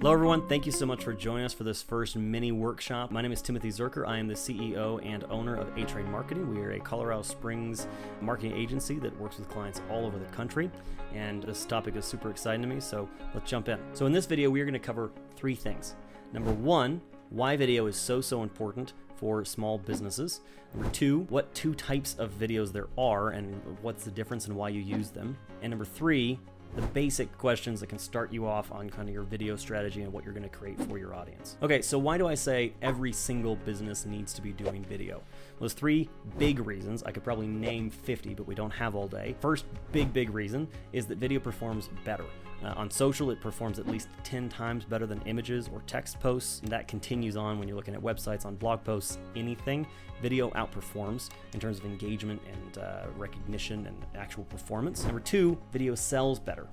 Hello everyone, thank you so much for joining us for this first mini workshop. My name is Timothy Zerker. I am the CEO and owner of A-Train Marketing. We are a Colorado Springs marketing agency that works with clients all over the country, and this topic is super exciting to me, so let's jump in. So in this video, we are going to cover three things. Number one, why video is so important for small businesses. Number two, what two types of videos there are and what's the difference and why you use them. And number three, the basic questions that can start you off on kind of your video strategy and what you're going to create for your audience. Okay, so why do I say every single business needs to be doing video? Well, there's three big reasons. I could probably name 50, but we don't have all day. First big reason is that video performs better. On social, it performs at least 10 times better than images or text posts. And that continues on when you're looking at websites, on blog posts, anything. Video outperforms in terms of engagement and recognition and actual performance. Number two, video sells better.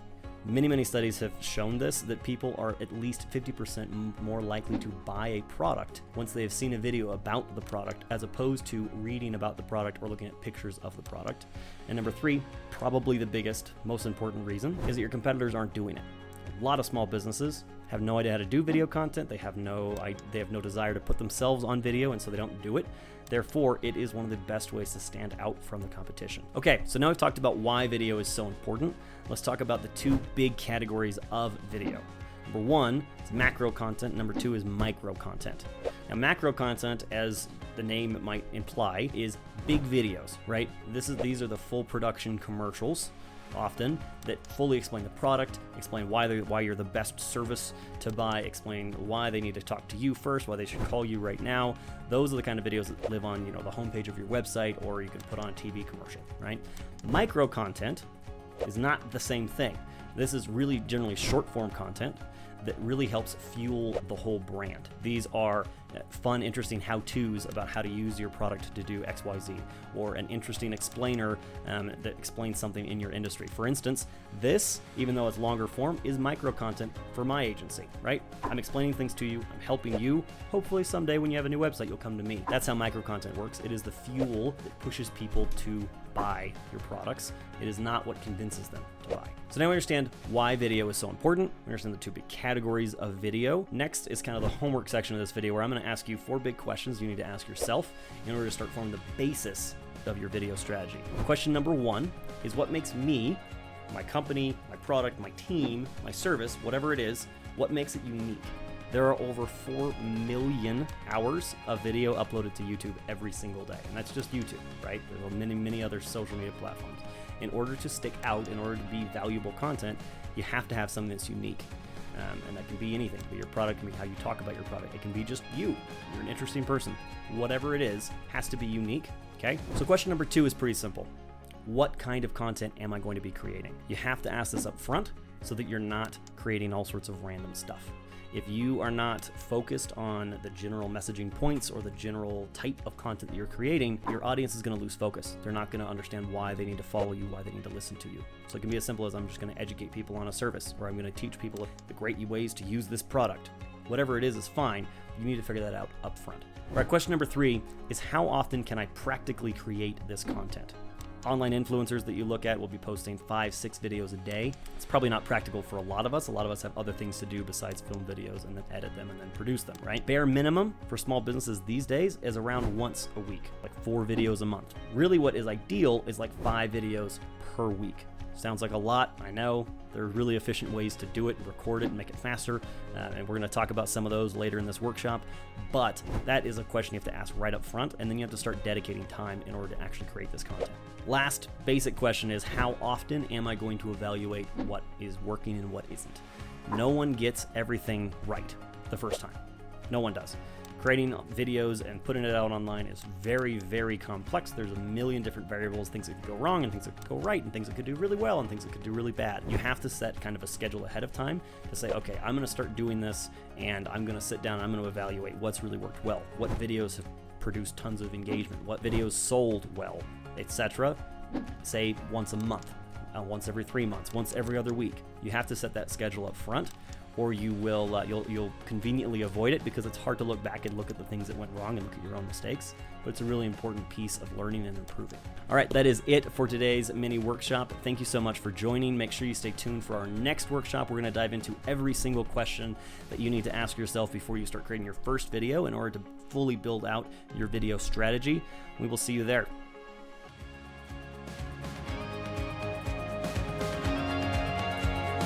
Many studies have shown this, that people are at least 50% more likely to buy a product once they have seen a video about the product as opposed to reading about the product or looking at pictures of the product. And number three, probably the biggest, most important reason, is that your competitors aren't doing it. A lot of small businesses have no idea how to do video content. They have no desire to put themselves on video, and so they don't do it. Therefore, it is one of the best ways to stand out from the competition. Okay, so now we've talked about why video is so important. Let's talk about the two big categories of video. Number one is macro content. Number two is micro content. Now, macro content, as the name might imply, is big videos, right? These are the full production commercials, often, that fully explain the product, explain why you're the best service to buy, explain why they need to talk to you first, why they should call you right now. Those are the kind of videos that live on, the homepage of your website, or you can put on a TV commercial, right? Micro content is not the same thing. This is really generally short form content that really helps fuel the whole brand. These are fun, interesting how-tos about how to use your product to do XYZ, or an interesting explainer that explains something in your industry. For instance, this, even though it's longer form, is micro content for my agency, right? I'm explaining things to you, I'm helping you. Hopefully someday when you have a new website, you'll come to me. That's how micro content works. It is the fuel that pushes people to buy your products. It is not what convinces them to buy. So now we understand why video is so important. We understand the two big categories of video. Next is kind of the homework section of this video, where I'm going to ask you 4 big questions you need to ask yourself in order to start forming the basis of your video strategy. Question number 1 is, what makes me, my company, my product, my team, my service, whatever it is, what makes it unique? There are over 4 million hours of video uploaded to YouTube every single day. And that's just YouTube, right? There are many other social media platforms. In order to stick out, in order to be valuable content, you have to have something that's unique. And that can be anything. It can be your product, it can be how you talk about your product. It can be just you. You're an interesting person. Whatever it is, has to be unique, okay? So question number 2 is pretty simple. What kind of content am I going to be creating? You have to ask this up front so that you're not creating all sorts of random stuff. If you are not focused on the general messaging points or the general type of content that you're creating, your audience is going to lose focus. They're not going to understand why they need to follow you, why they need to listen to you. So it can be as simple as, I'm just going to educate people on a service, or I'm going to teach people the great ways to use this product. Whatever it is fine. You need to figure that out up front. All right, question number 3 is, how often can I practically create this content? Online influencers that you look at will be posting 5-6 videos a day. It's probably not practical for a lot of us. A lot of us have other things to do besides film videos and then edit them and then produce them, right? Bare minimum for small businesses these days is around once a week, like 4 videos a month. Really what is ideal is like 5 videos per week. Sounds like a lot, I know. There are really efficient ways to do it, record it, and make it faster. And we're going to talk about some of those later in this workshop. But that is a question you have to ask right up front, and then you have to start dedicating time in order to actually create this content. Last basic question is, how often am I going to evaluate what is working and what isn't? No one gets everything right the first time. No one does. Creating videos and putting it out online is very complex. There's a million different variables, things that could go wrong and things that could go right, and things that could do really well and things that could do really bad. You have to set kind of a schedule ahead of time to say, okay, I'm going to start doing this, and I'm going to sit down and I'm going to evaluate what's really worked well, what videos have produced tons of engagement, what videos sold well, etc. Say once a month, once every 3 months, once every other week. You have to set that schedule up front, or you will you'll conveniently avoid it because it's hard to look back and look at the things that went wrong and look at your own mistakes. But it's a really important piece of learning and improving. All right, that is it for today's mini workshop. Thank you so much for joining. Make sure you stay tuned for our next workshop. We're going to dive into every single question that you need to ask yourself before you start creating your first video in order to fully build out your video strategy. We will see you there.